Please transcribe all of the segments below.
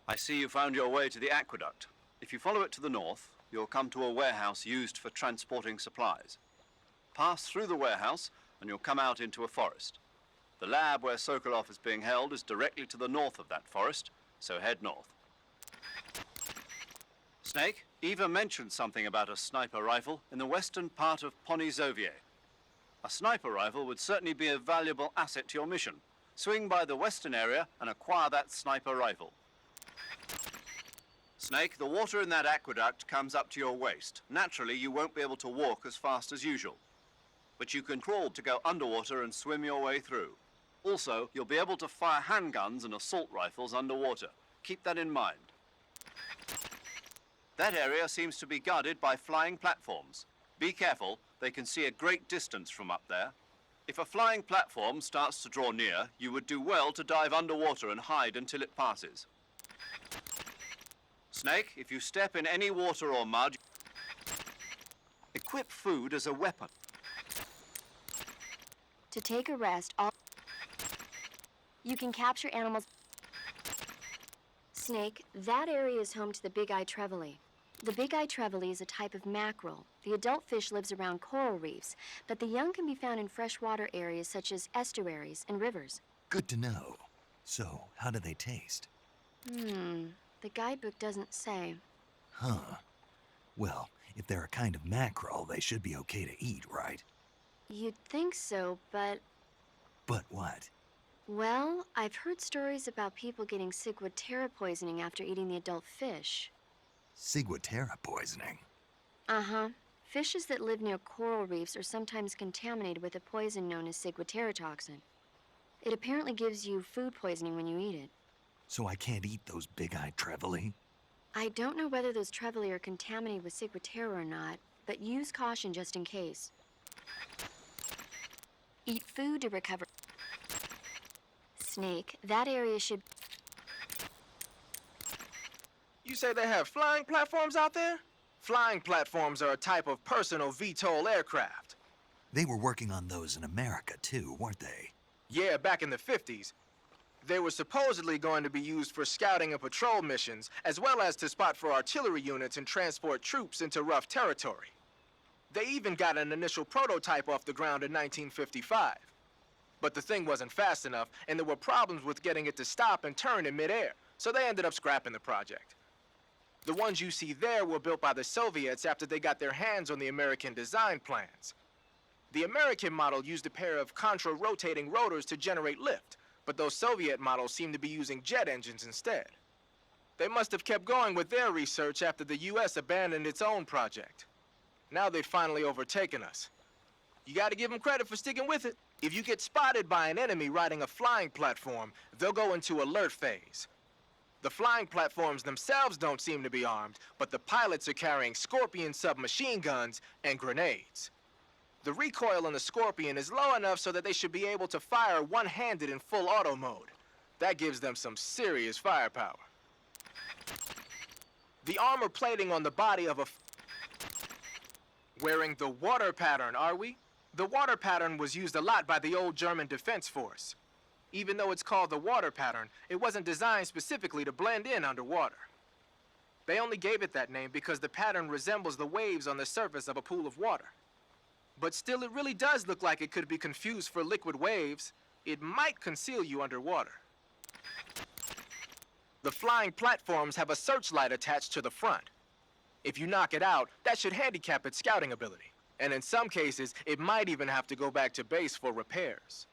I see you found your way to the aqueduct. If you follow it to the north, you'll come to a warehouse used for transporting supplies. Pass through the warehouse and you'll come out into a forest. The lab where Sokolov is being held is directly to the north of that forest, so head north. Snake, Eva mentioned something about a sniper rifle in the western part of Ponyzovier. A sniper rifle would certainly be a valuable asset to your mission. Swing by the western area and acquire that sniper rifle. Snake, the water in that aqueduct comes up to your waist. Naturally, you won't be able to walk as fast as usual. But you can crawl to go underwater and swim your way through. Also, you'll be able to fire handguns and assault rifles underwater. Keep that in mind. That area seems to be guarded by flying platforms. Be careful, they can see a great distance from up there. If a flying platform starts to draw near, you would do well to dive underwater and hide until it passes. Snake, if you step in any water or mud, equip food as a weapon. To take a rest, you can capture animals. Snake, that area is home to the big-eye trevally. The big-eye trevally is a type of mackerel. The adult fish lives around coral reefs, but the young can be found in freshwater areas such as estuaries and rivers. Good to know. So, how do they taste? The guidebook doesn't say. Huh. Well, if they're a kind of mackerel, they should be okay to eat, right? You'd think so, but... But what? Well, I've heard stories about people getting ciguatera poisoning after eating the adult fish. Ciguatera poisoning? Uh-huh. Fishes that live near coral reefs are sometimes contaminated with a poison known as ciguatera toxin. It apparently gives you food poisoning when you eat it. So I can't eat those big-eyed trevally? I don't know whether those trevally are contaminated with ciguatera or not, but use caution just in case. Eat food to recover. Snake, that area should... You say they have flying platforms out there? Flying platforms are a type of personal VTOL aircraft. They were working on those in America, too, weren't they? Yeah, back in the 50s. They were supposedly going to be used for scouting and patrol missions, as well as to spot for artillery units and transport troops into rough territory. They even got an initial prototype off the ground in 1955. But the thing wasn't fast enough, and there were problems with getting it to stop and turn in midair, so they ended up scrapping the project. The ones you see there were built by the Soviets after they got their hands on the American design plans. The American model used a pair of contra-rotating rotors to generate lift, but those Soviet models seem to be using jet engines instead. They must have kept going with their research after the US abandoned its own project. Now they've finally overtaken us. You gotta give them credit for sticking with it. If you get spotted by an enemy riding a flying platform, they'll go into alert phase. The flying platforms themselves don't seem to be armed, but the pilots are carrying Scorpion submachine guns and grenades. The recoil on the Scorpion is low enough so that they should be able to fire one-handed in full auto mode. That gives them some serious firepower. The armor plating on the body of a... Wearing the water pattern, are we? The water pattern was used a lot by the old German Defense Force. Even though it's called the water pattern, it wasn't designed specifically to blend in underwater. They only gave it that name because the pattern resembles the waves on the surface of a pool of water. But still, it really does look like it could be confused for liquid waves. It might conceal you underwater. The flying platforms have a searchlight attached to the front. If you knock it out, that should handicap its scouting ability. And in some cases, it might even have to go back to base for repairs.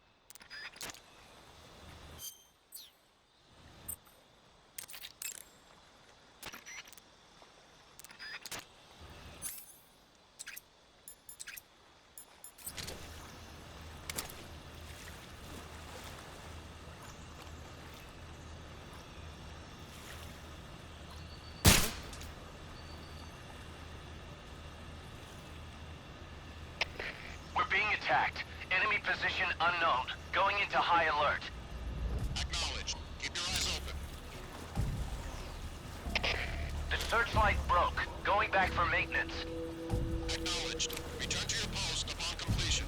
Being attacked. Enemy position unknown. Going into high alert. Acknowledged. Keep your eyes open. The searchlight broke. Going back for maintenance. Acknowledged. Return to your post upon completion.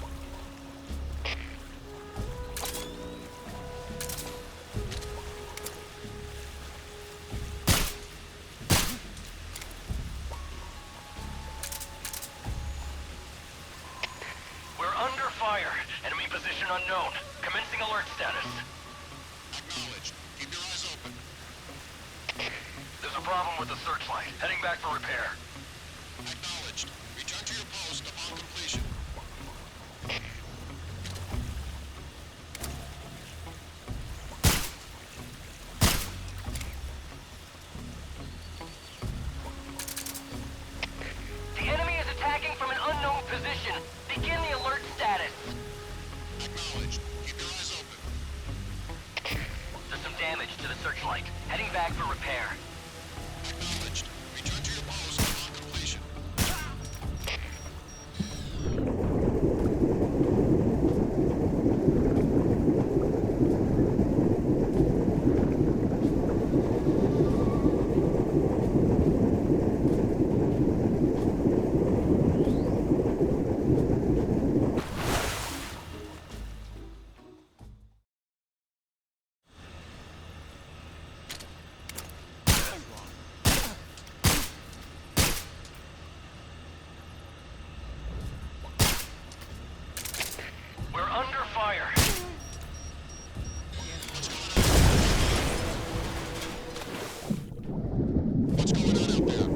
unknown. Commencing alert status. Acknowledged. Keep your eyes open. There's a problem with the searchlight. Heading back for repair. Acknowledged. Return to your post upon completion. The enemy is attacking from an unknown position. Begin the alert status. Acknowledged. Keep your eyes open. There's some damage to the searchlight. Heading back for repair. Acknowledged. Return to your post upon completion. We're under fire. What's going on out there?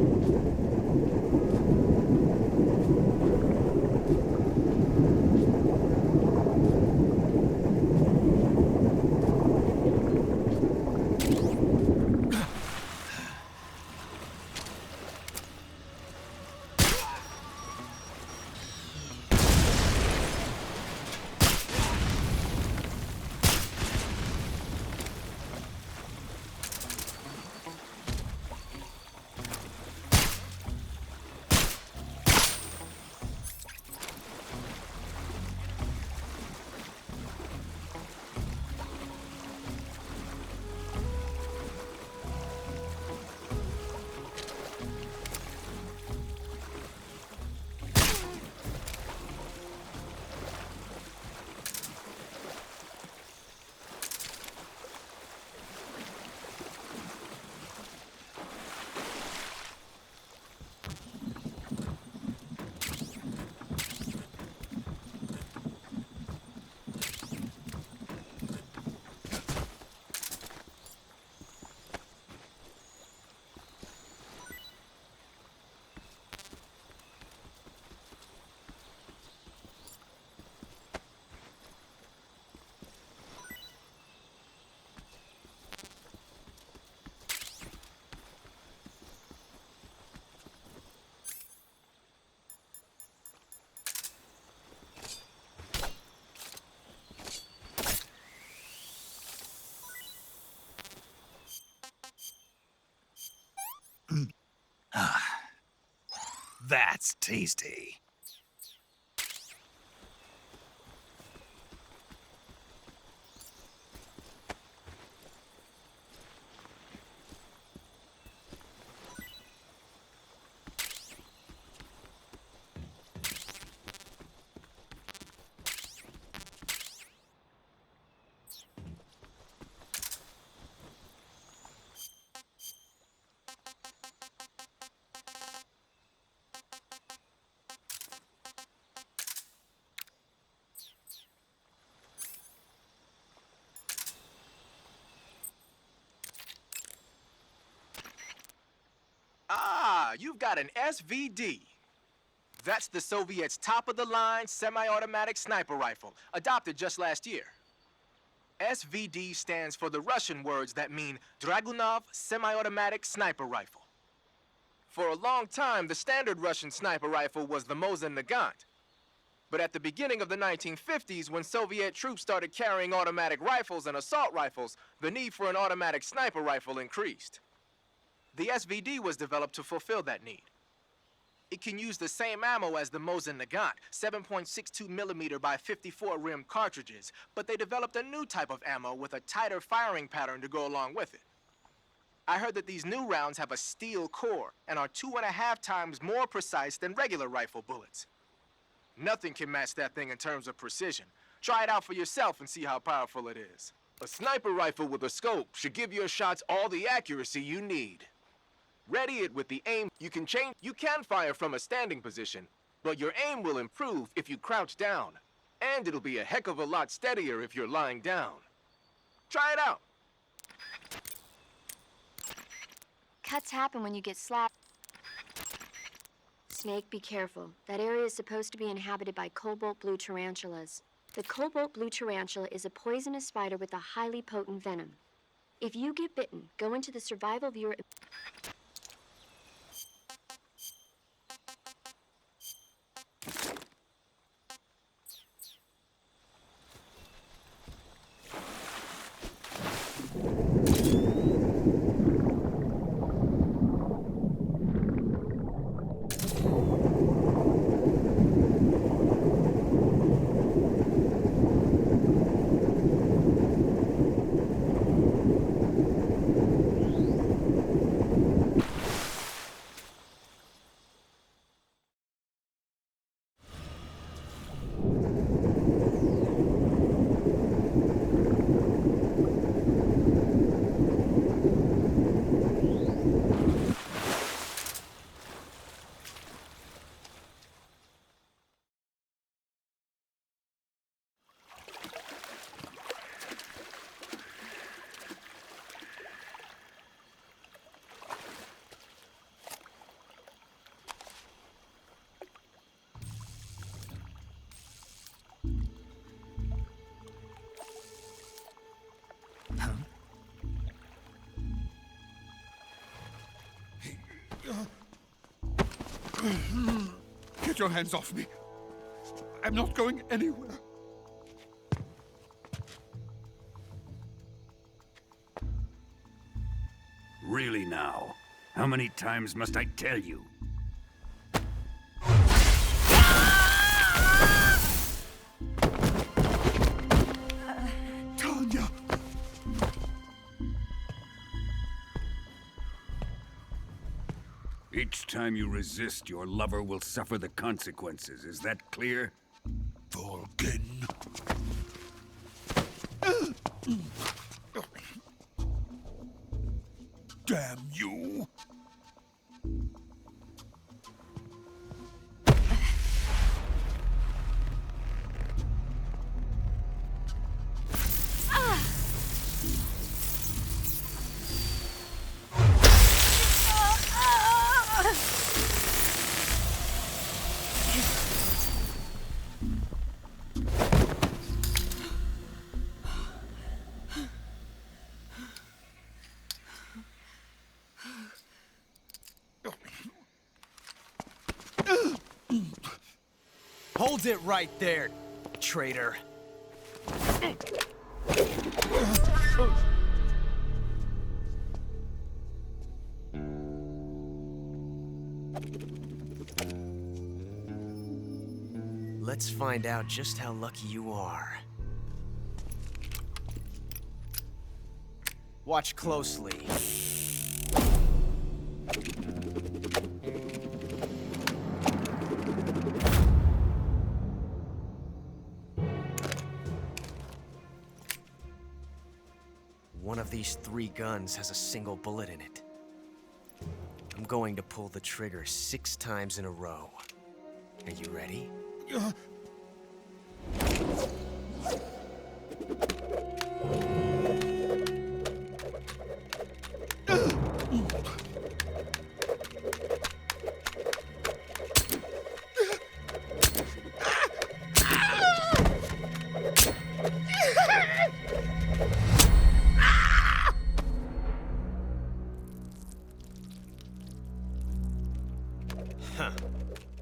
That's tasty. Ah, you've got an SVD. That's the Soviets' top-of-the-line semi-automatic sniper rifle, adopted just last year. SVD stands for the Russian words that mean Dragunov Semi-Automatic Sniper Rifle. For a long time, the standard Russian sniper rifle was the Mosin-Nagant. But at the beginning of the 1950s, when Soviet troops started carrying automatic rifles and assault rifles, the need for an automatic sniper rifle increased. The SVD was developed to fulfill that need. It can use the same ammo as the Mosin-Nagant, 7.62 millimeter by 54 rim cartridges, but they developed a new type of ammo with a tighter firing pattern to go along with it. I heard that these new rounds have a steel core and are 2.5 times more precise than regular rifle bullets. Nothing can match that thing in terms of precision. Try it out for yourself and see how powerful it is. A sniper rifle with a scope should give your shots all the accuracy you need. Ready it with the aim. You can fire from a standing position, but your aim will improve if you crouch down. And it'll be a heck of a lot steadier if you're lying down. Try it out. Cuts happen when you get slapped. Snake, be careful. That area is supposed to be inhabited by cobalt blue tarantulas. The cobalt blue tarantula is a poisonous spider with a highly potent venom. If you get bitten, go into the survival viewer. Get your hands off me. I'm not going anywhere. Really now? How many times must I tell you? Tanya! Each time you resist, your lover will suffer the consequences. Is that clear? Vulcan. Damn you! Hold it right there, traitor. Let's find out just how lucky you are. Watch closely. One of these 3 guns has a single bullet in it. I'm going to pull the trigger 6 times in a row. Are you ready? Huh.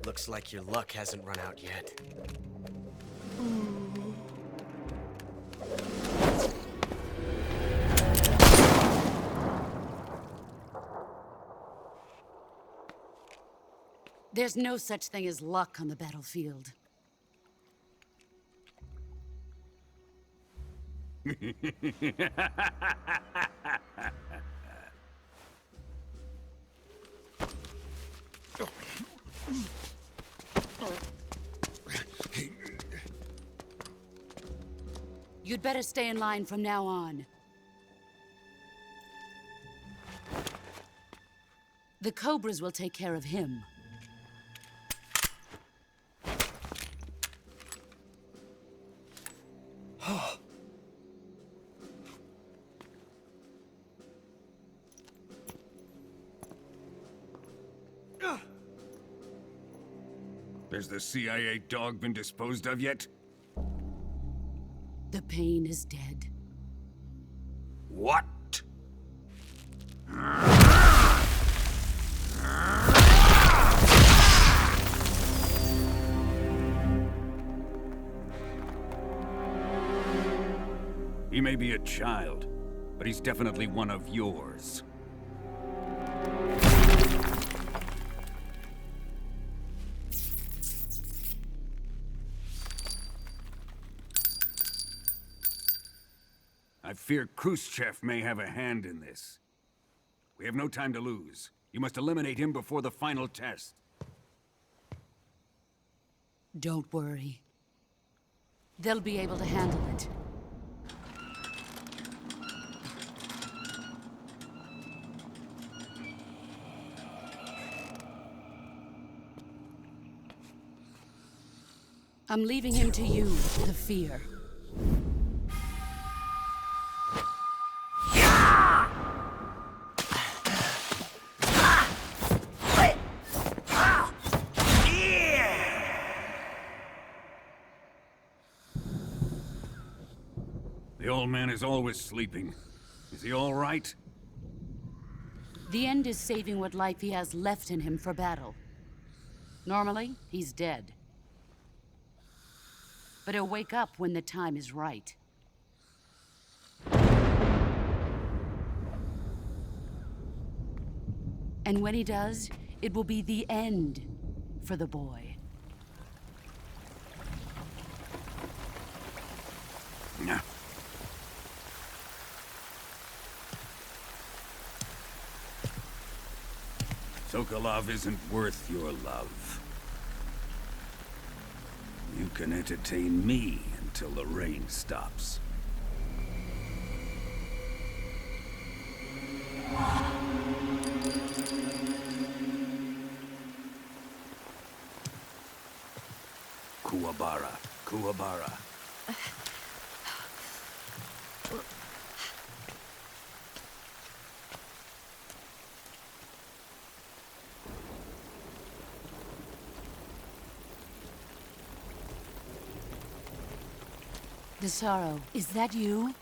Looks like your luck hasn't run out yet. There's no such thing as luck on the battlefield. You'd better stay in line from now on. The Cobras will take care of him. Has the CIA dog been disposed of yet? The pain is dead. What? He may be a child, but he's definitely one of yours. I fear Khrushchev may have a hand in this. We have no time to lose. You must eliminate him before the final test. Don't worry. They'll be able to handle it. I'm leaving him to you, the fear. The old man is always sleeping. Is he all right? The end is saving what life he has left in him for battle. Normally, he's dead. But he'll wake up when the time is right. And when he does, it will be the end for the boy. Yeah. Sokolov isn't worth your love. You can entertain me until the rain stops. Kuwabara, Kuwabara. Desaro, is that you?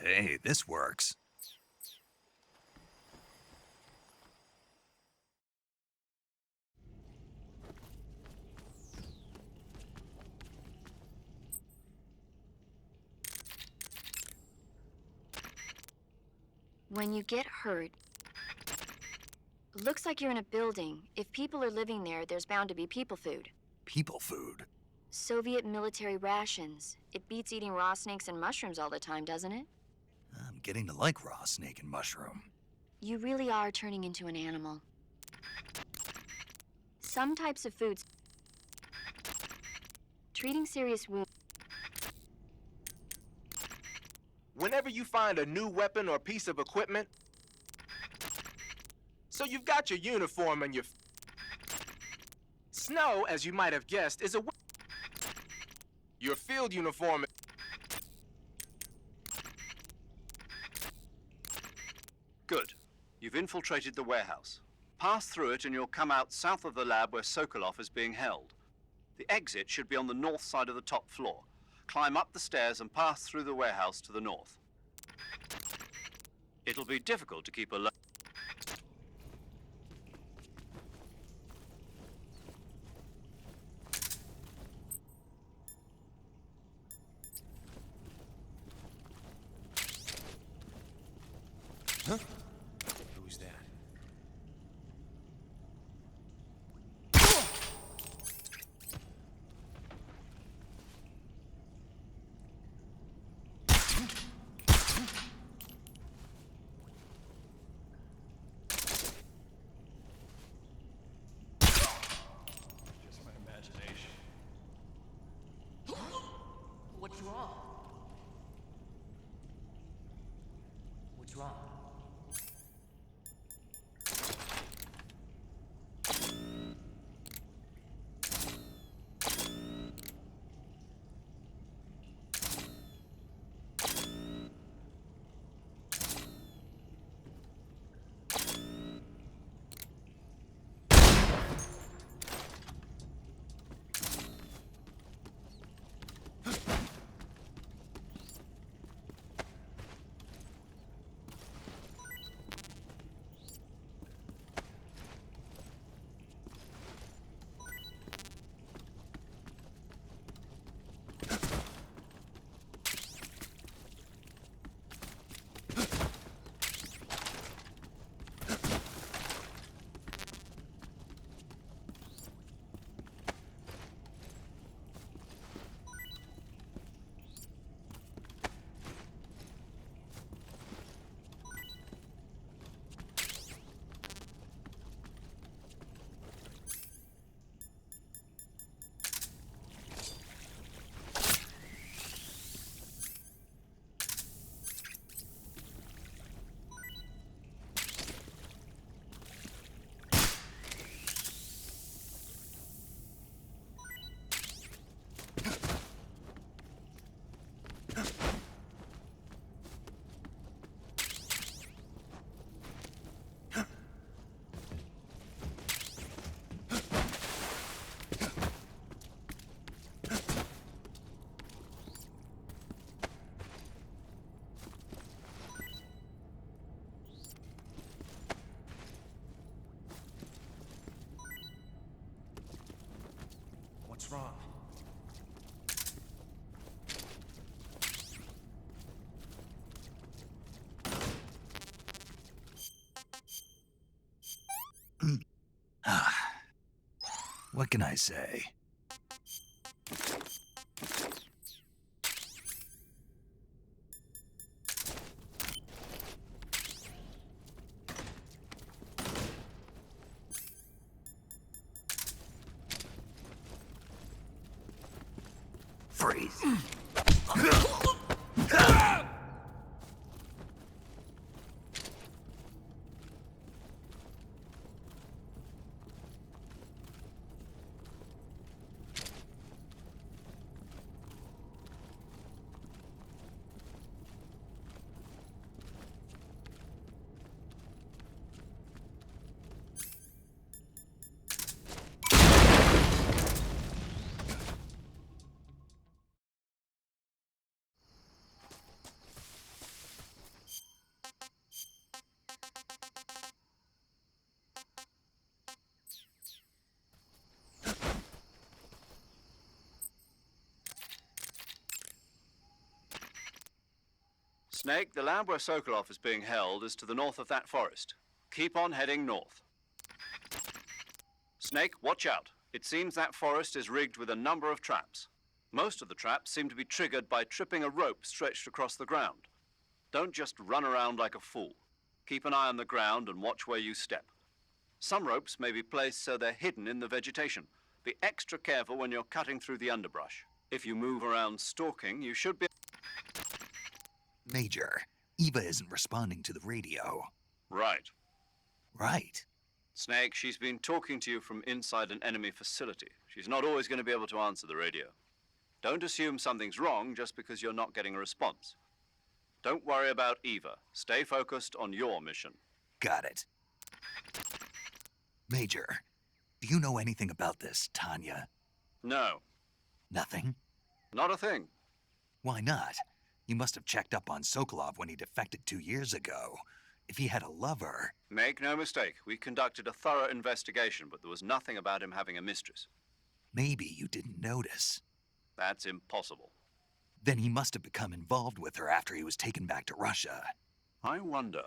Hey, this works. When you get hurt, looks like you're in a building. If people are living there, there's bound to be people food. People food? Soviet military rations. It beats eating raw snakes and mushrooms all the time, doesn't it? I'm getting to like raw snake and mushroom. You really are turning into an animal. Some types of foods. Treating serious wounds. Whenever you find a new weapon or piece of equipment, so you've got your uniform and your... Snow, as you might have guessed, is a... Your field uniform... Good. You've infiltrated the warehouse. Pass through it and you'll come out south of the lab where Sokolov is being held. The exit should be on the north side of the top floor. Climb up the stairs and pass through the warehouse to the north. It'll be difficult to keep a Huh? Who's that? What's wrong? What can I say? Freeze. Snake, the lab where Sokolov is being held is to the north of that forest. Keep on heading north. Snake, watch out. It seems that forest is rigged with a number of traps. Most of the traps seem to be triggered by tripping a rope stretched across the ground. Don't just run around like a fool. Keep an eye on the ground and watch where you step. Some ropes may be placed so they're hidden in the vegetation. Be extra careful when you're cutting through the underbrush. If you move around stalking, you should be... Major, Eva isn't responding to the radio. Right. Right. Snake, she's been talking to you from inside an enemy facility. She's not always going to be able to answer the radio. Don't assume something's wrong just because you're not getting a response. Don't worry about Eva. Stay focused on your mission. Got it. Major, do you know anything about this, Tanya? No. Nothing? Not a thing. Why not? You must have checked up on Sokolov when he defected 2 years ago. If he had a lover... Make no mistake, we conducted a thorough investigation, but there was nothing about him having a mistress. Maybe you didn't notice. That's impossible. Then he must have become involved with her after he was taken back to Russia. I wonder.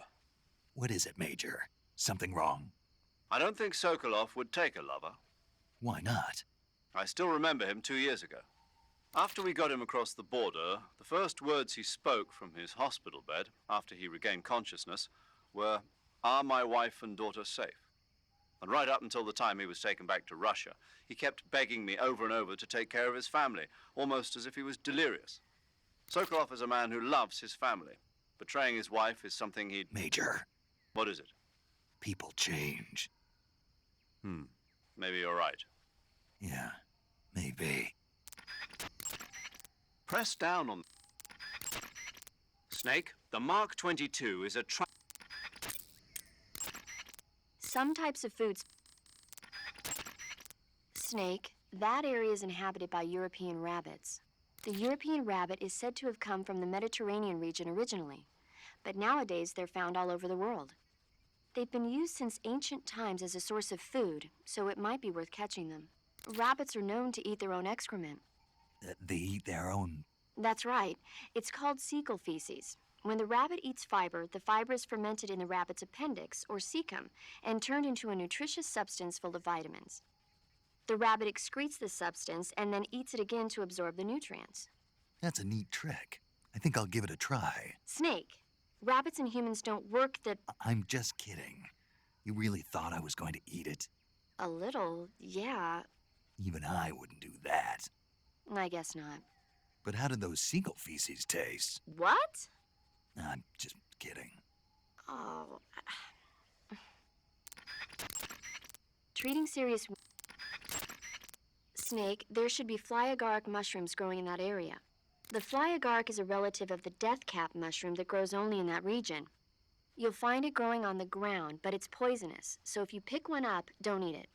What is it, Major? Something wrong? I don't think Sokolov would take a lover. Why not? I still remember him 2 years ago. After we got him across the border, the first words he spoke from his hospital bed, after he regained consciousness, were, "Are my wife and daughter safe?" And right up until the time he was taken back to Russia, he kept begging me over and over to take care of his family, almost as if he was delirious. Sokolov is a man who loves his family. Betraying his wife is something he'd... Major. What is it? People change. Maybe you're right. Yeah, maybe. Press down on... Snake, the Mark 22 is a Some types of foods... Snake, that area is inhabited by European rabbits. The European rabbit is said to have come from the Mediterranean region originally, but nowadays they're found all over the world. They've been used since ancient times as a source of food, so it might be worth catching them. Rabbits are known to eat their own excrement. They eat their own... That's right. It's called cecal feces. When the rabbit eats fiber, the fiber is fermented in the rabbit's appendix, or cecum, and turned into a nutritious substance full of vitamins. The rabbit excretes this substance and then eats it again to absorb the nutrients. That's a neat trick. I think I'll give it a try. Snake, rabbits and humans don't work the... I'm just kidding. You really thought I was going to eat it? A little, yeah. Even I wouldn't do that. I guess not. But how did those seagull feces taste? What? I'm just kidding. Oh. Treating serious... Snake, there should be fly agaric mushrooms growing in that area. The fly agaric is a relative of the death cap mushroom that grows only in that region. You'll find it growing on the ground, but it's poisonous, so if you pick one up, don't eat it.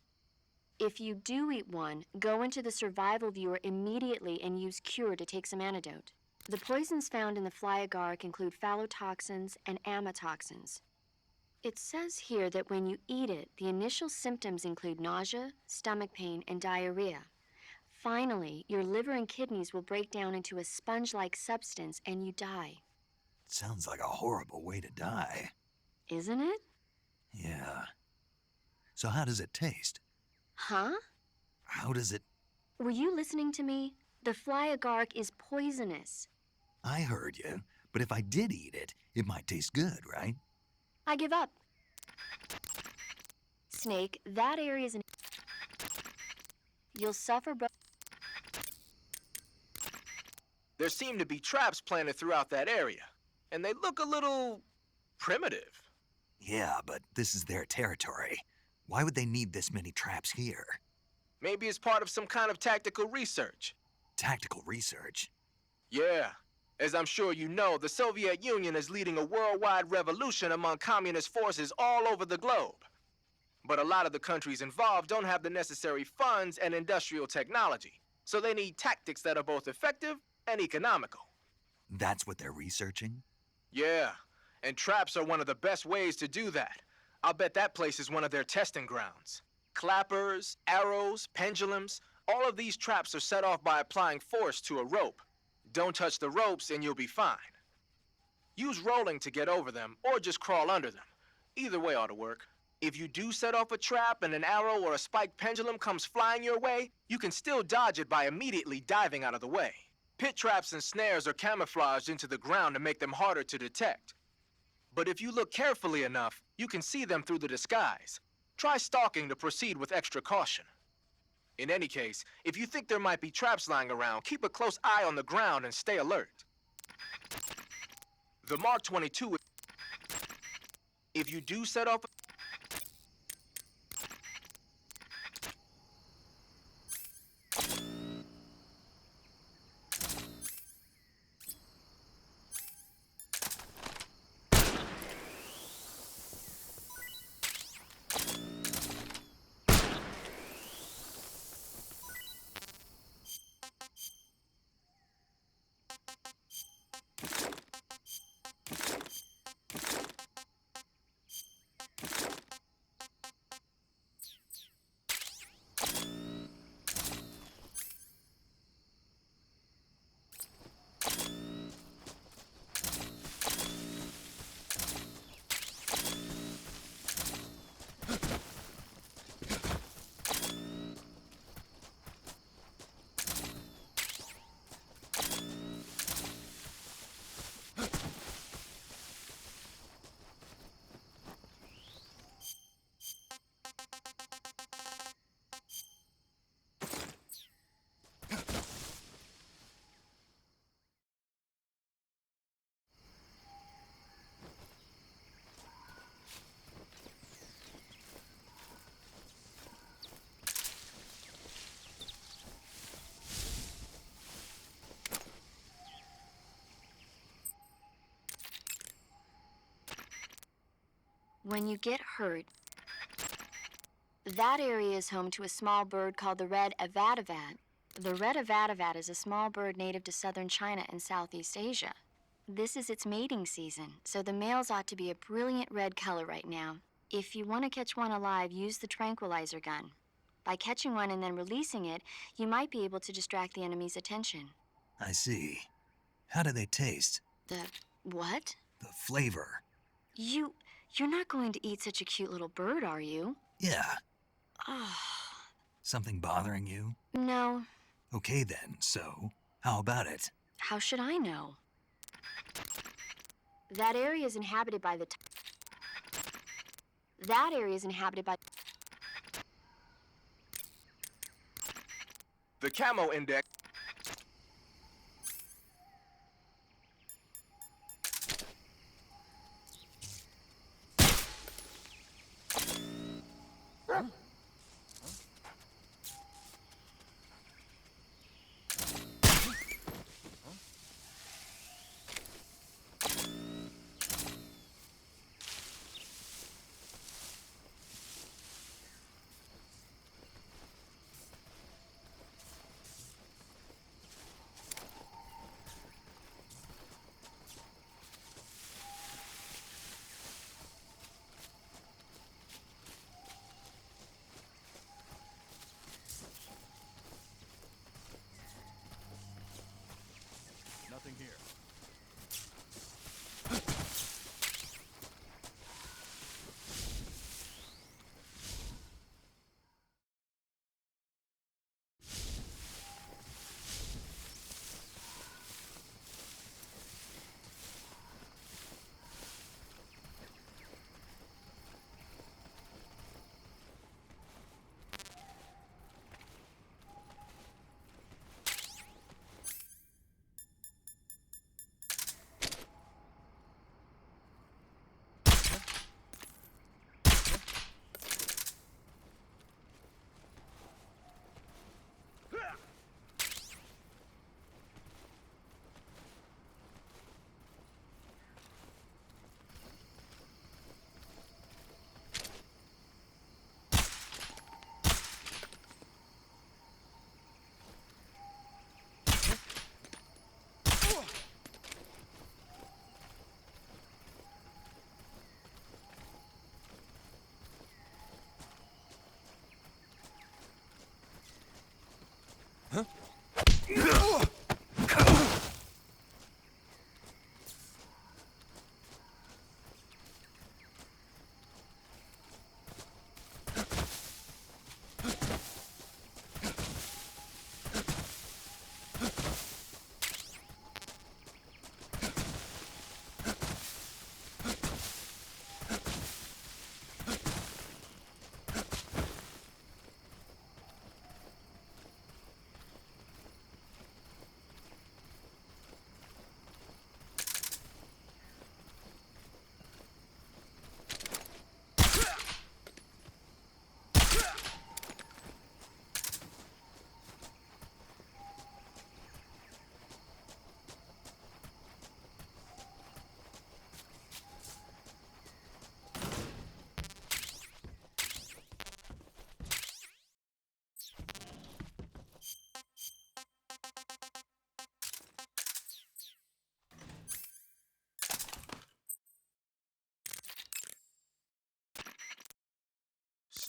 If you do eat one, go into the survival viewer immediately and use Cure to take some antidote. The poisons found in the fly agaric include phallotoxins and amatoxins. It says here that when you eat it, the initial symptoms include nausea, stomach pain, and diarrhea. Finally, your liver and kidneys will break down into a sponge-like substance and you die. Sounds like a horrible way to die. Isn't it? Yeah. So how does it taste? Huh? How does it... Were you listening to me? The fly agark is poisonous. I heard you, but if I did eat it, it might taste good, right? I give up. Snake, that area is an... You'll suffer, but... There seem to be traps planted throughout that area, and they look a little primitive. Yeah, but this is their territory. Why would they need this many traps here? Maybe it's part of some kind of tactical research. Tactical research? Yeah. As I'm sure you know, the Soviet Union is leading a worldwide revolution among communist forces all over the globe. But a lot of the countries involved don't have the necessary funds and industrial technology, so they need tactics that are both effective and economical. That's what they're researching? Yeah, and traps are one of the best ways to do that. I'll bet that place is one of their testing grounds. Clappers, arrows, pendulums, all of these traps are set off by applying force to a rope. Don't touch the ropes and you'll be fine. Use rolling to get over them, or just crawl under them. Either way ought to work. If you do set off a trap and an arrow or a spiked pendulum comes flying your way, you can still dodge it by immediately diving out of the way. Pit traps and snares are camouflaged into the ground to make them harder to detect. But if you look carefully enough, you can see them through the disguise. Try stalking to proceed with extra caution. In any case, if you think there might be traps lying around, keep a close eye on the ground and stay alert. The Mark 22, if you do set off... When you get hurt, that area is home to a small bird called the red avatavat. The red avatavat is a small bird native to southern China and Southeast Asia. This is its mating season, so the males ought to be a brilliant red color right now. If you want to catch one alive, use the tranquilizer gun. By catching one and then releasing it, you might be able to distract the enemy's attention. I see. How do they taste? The what? The flavor. You're not going to eat such a cute little bird, are you? Yeah. Oh. Something bothering you? No. Okay then, so how about it? How should I know? That area is inhabited by the... That area is inhabited by... The camo index...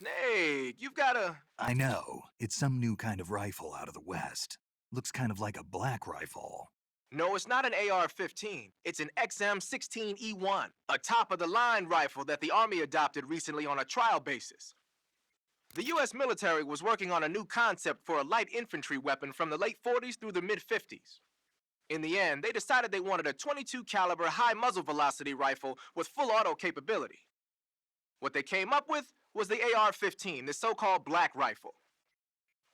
Snake, you've got a... I know. It's some new kind of rifle out of the West. Looks kind of like a black rifle. No, it's not an AR-15. It's an XM-16E1, a top-of-the-line rifle that the Army adopted recently on a trial basis. The U.S. military was working on a new concept for a light infantry weapon from the late 40s through the mid-50s. In the end, they decided they wanted a .22 caliber high muzzle velocity rifle with full auto capability. What they came up with was the AR-15, the so-called black rifle.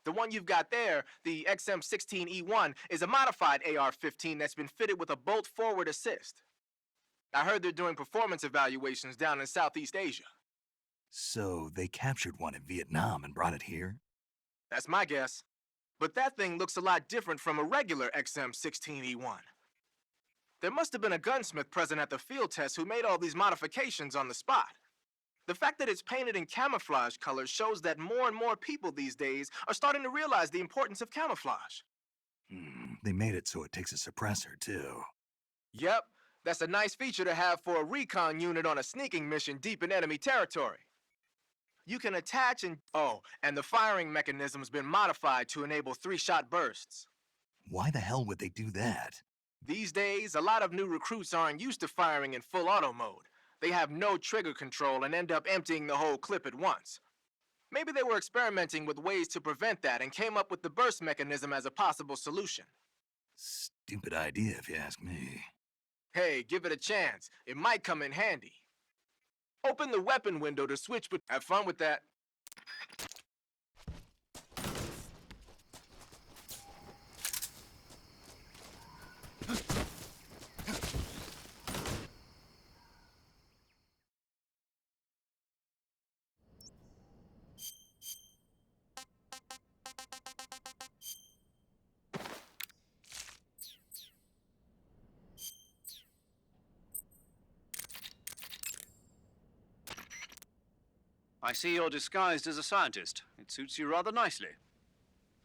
The one you've got there, the XM-16E1, is a modified AR-15 that's been fitted with a bolt forward assist. I heard they're doing performance evaluations down in Southeast Asia. So they captured one in Vietnam and brought it here? That's my guess. But that thing looks a lot different from a regular XM-16E1. There must have been a gunsmith present at the field test who made all these modifications on the spot. The fact that it's painted in camouflage colors shows that more and more people these days are starting to realize the importance of camouflage. They made it so it takes a suppressor, too. Yep, that's a nice feature to have for a recon unit on a sneaking mission deep in enemy territory. You can attach and... Oh, and the firing mechanism's been modified to enable 3-shot bursts. Why the hell would they do that? These days, a lot of new recruits aren't used to firing in full auto mode. They have no trigger control and end up emptying the whole clip at once. Maybe they were experimenting with ways to prevent that and came up with the burst mechanism as a possible solution. Stupid idea, if you ask me. Hey, give it a chance. It might come in handy. Open the weapon window to switch, but have fun with that. I see you're disguised as a scientist. It suits you rather nicely.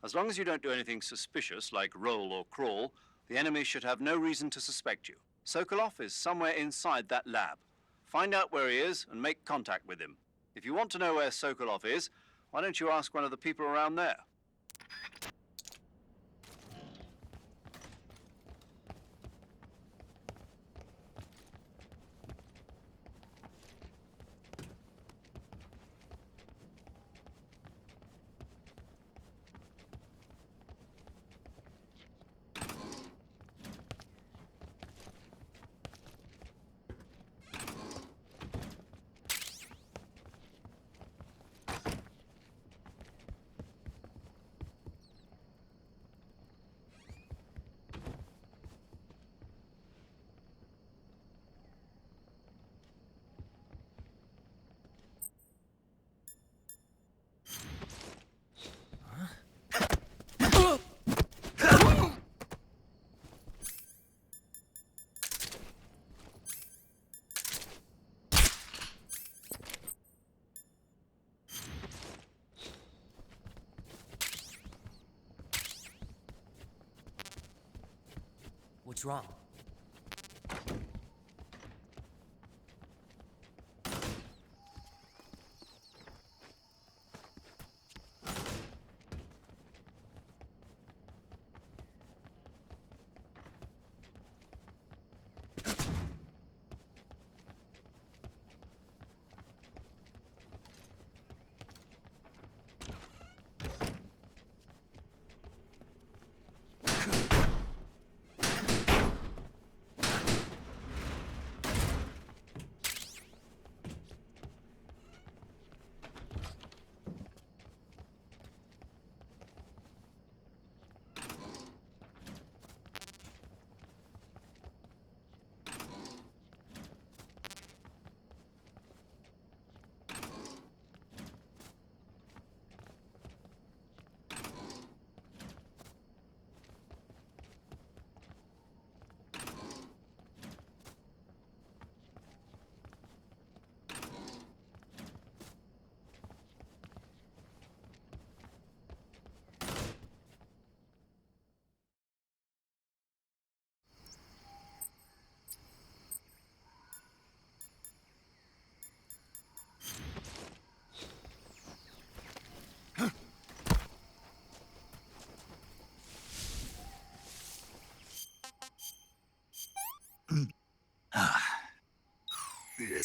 As long as you don't do anything suspicious, like roll or crawl, the enemy should have no reason to suspect you. Sokolov is somewhere inside that lab. Find out where he is and make contact with him. If you want to know where Sokolov is, why don't you ask one of the people around there? What's wrong?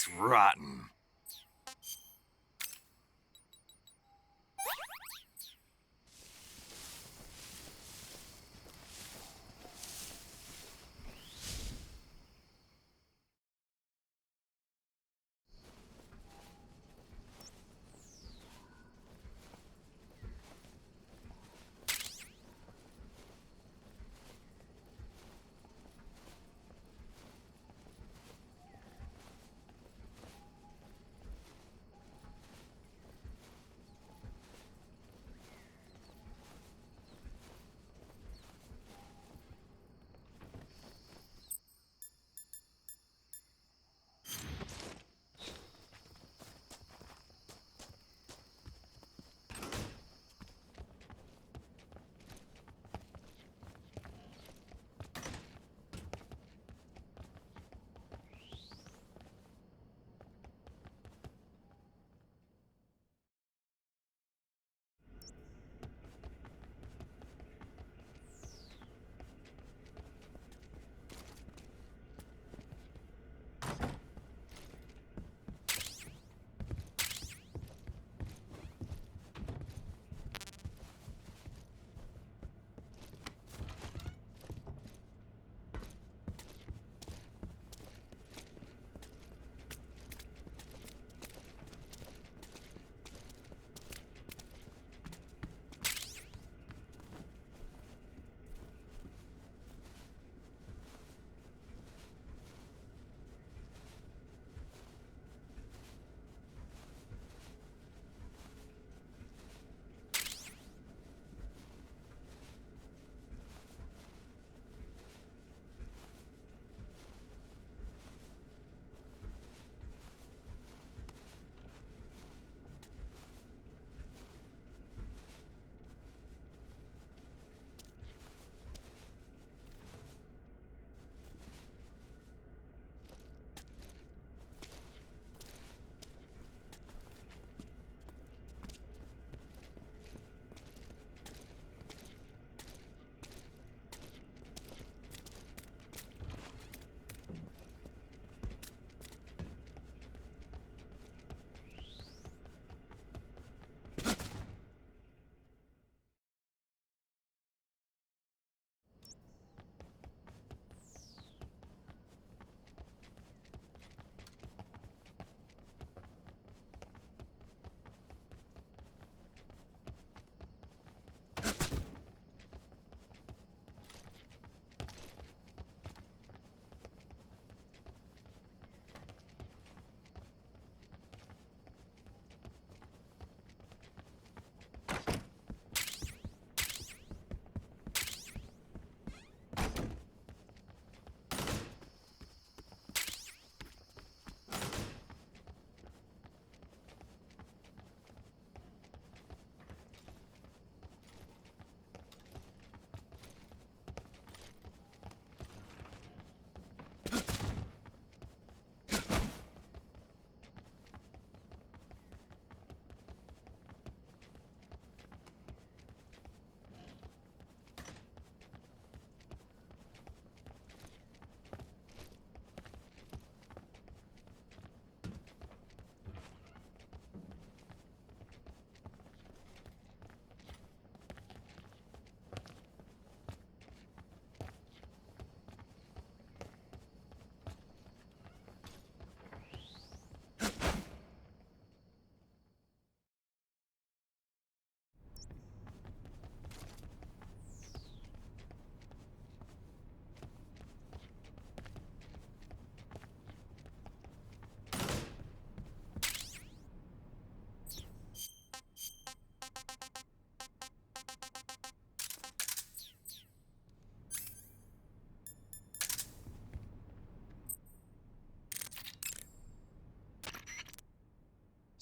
It's rotten.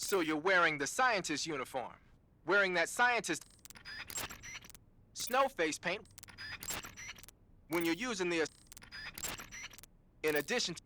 So you're wearing the scientist uniform. Wearing that scientist snow face paint when you're using the... In addition to...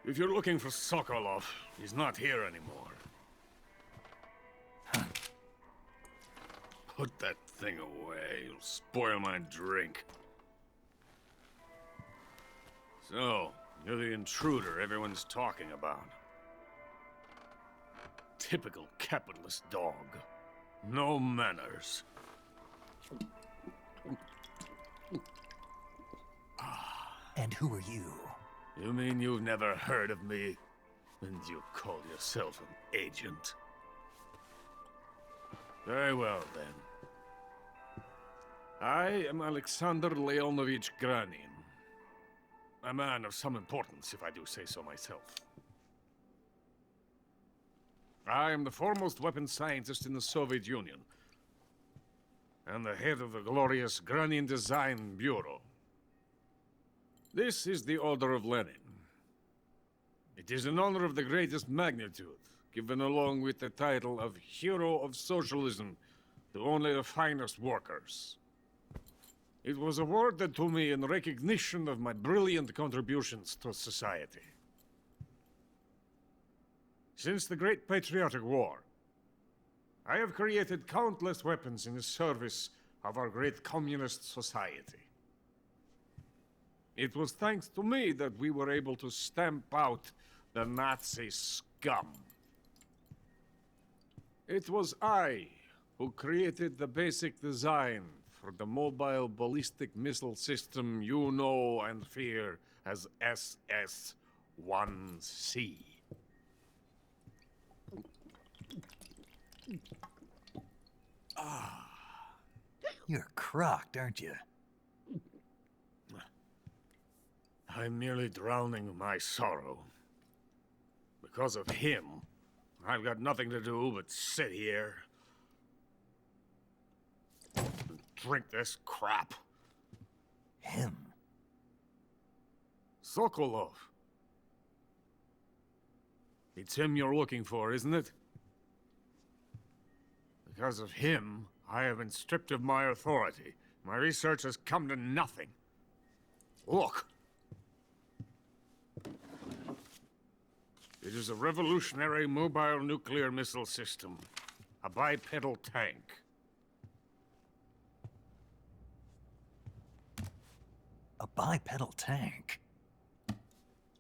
If you're looking for Sokolov, he's not here anymore. Put that thing away. You'll spoil my drink. So, you're the intruder everyone's talking about. Typical capitalist dog. No manners. And who are you? You mean you've never heard of me? And you call yourself an agent? Very well, then. I am Alexander Leonovich Granin. A man of some importance, if I do say so myself. I am the foremost weapons scientist in the Soviet Union, and the head of the glorious Granin Design Bureau. This is the Order of Lenin. It is an honor of the greatest magnitude, given along with the title of Hero of Socialism to only the finest workers. It was awarded to me in recognition of my brilliant contributions to society. Since the Great Patriotic War, I have created countless weapons in the service of our great communist society. It was thanks to me that we were able to stamp out the Nazi scum. It was I who created the basic design for the mobile ballistic missile system you know and fear as SS-1C. You're crocked, aren't you? I'm merely drowning my sorrow. Because of him, I've got nothing to do but sit here and drink this crap. Him? Sokolov. It's him you're looking for, isn't it? Because of him, I have been stripped of my authority. My research has come to nothing. Look. It is a revolutionary mobile nuclear missile system. A bipedal tank. A bipedal tank?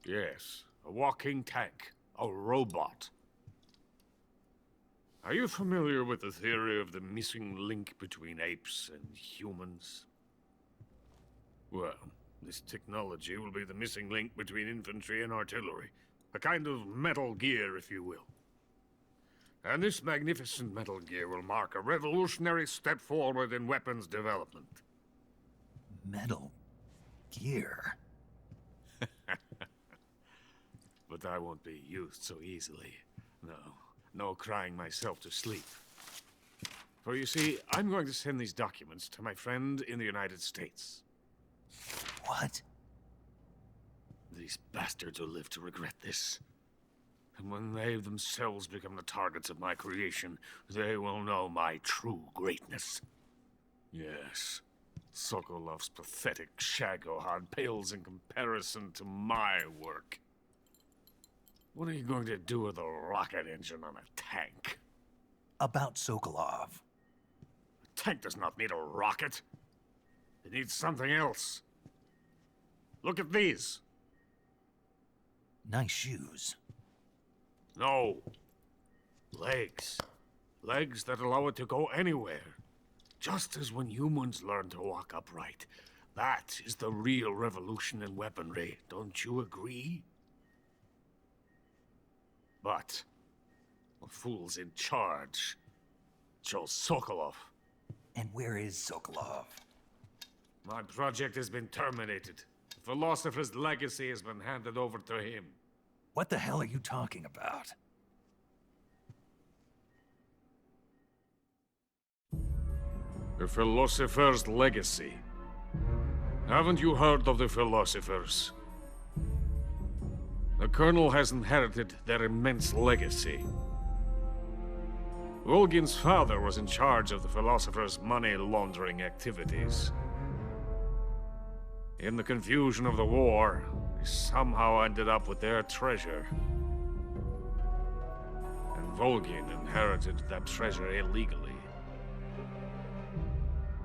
Yes, a walking tank. A robot. Are you familiar with the theory of the missing link between apes and humans? Well, this technology will be the missing link between infantry and artillery. A kind of Metal Gear, if you will. And this magnificent Metal Gear will mark a revolutionary step forward in weapons development. Metal Gear? But I won't be used so easily. No crying myself to sleep. For you see, I'm going to send these documents to my friend in the United States. What? These bastards will live to regret this. And when they themselves become the targets of my creation, they will know my true greatness. Yes, Sokolov's pathetic Shagohod pales in comparison to my work. What are you going to do with a rocket engine on a tank? About Sokolov. A tank does not need a rocket. It needs something else. Look at these. Nice shoes. No. Legs. Legs that allow it to go anywhere. Just as when humans learn to walk upright. That is the real revolution in weaponry. Don't you agree? But the fool's in charge. Chose Sokolov. And where is Sokolov? My project has been terminated. The philosopher's legacy has been handed over to him. What the hell are you talking about? The philosopher's legacy. Haven't you heard of the philosophers? The Colonel has inherited their immense legacy. Volgin's father was in charge of the philosophers' money laundering activities. In the confusion of the war, he somehow ended up with their treasure. And Volgin inherited that treasure illegally.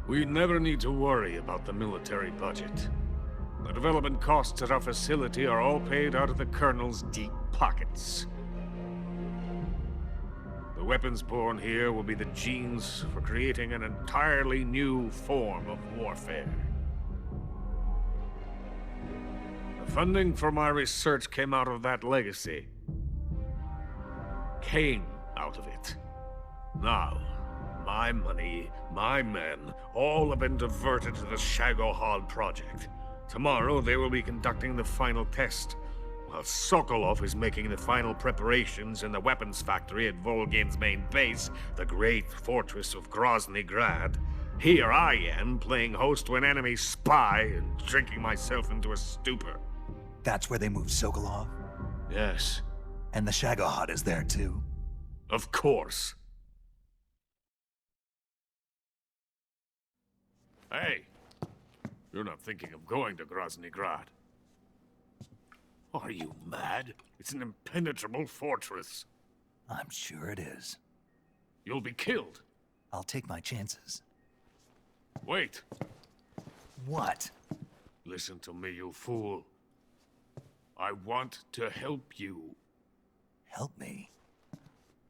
We never need to worry about the military budget. The development costs at our facility are all paid out of the Colonel's deep pockets. The weapons born here will be the genes for creating an entirely new form of warfare. The funding for my research came out of that legacy. Came out of it. Now, my money, my men, all have been diverted to the Shagohod project. Tomorrow they will be conducting the final test, while Sokolov is making the final preparations in the weapons factory at Volgin's main base, the great fortress of Grozny Grad. Here I am, playing host to an enemy spy and drinking myself into a stupor. That's where they moved Sokolov? Yes. And the Shagohod is there too? Of course. Hey, you're not thinking of going to Grozny Grad. Are you mad? It's an impenetrable fortress. I'm sure it is. You'll be killed. I'll take my chances. Wait. What? Listen to me, you fool. I want to help you. Help me?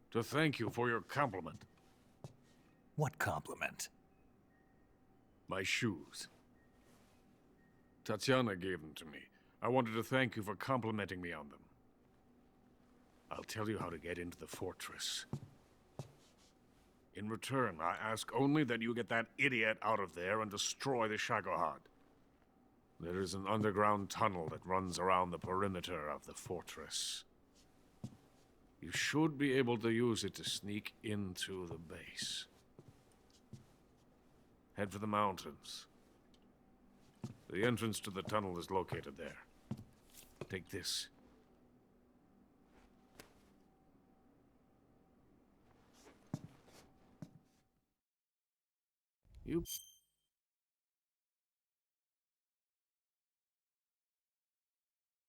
To thank you for your compliment. What compliment? My shoes. Tatiana gave them to me. I wanted to thank you for complimenting me on them. I'll tell you how to get into the fortress. In return, I ask only that you get that idiot out of there and destroy the Shagohod. There is an underground tunnel that runs around the perimeter of the fortress. You should be able to use it to sneak into the base. Head for the mountains. The entrance to the tunnel is located there. Take this. You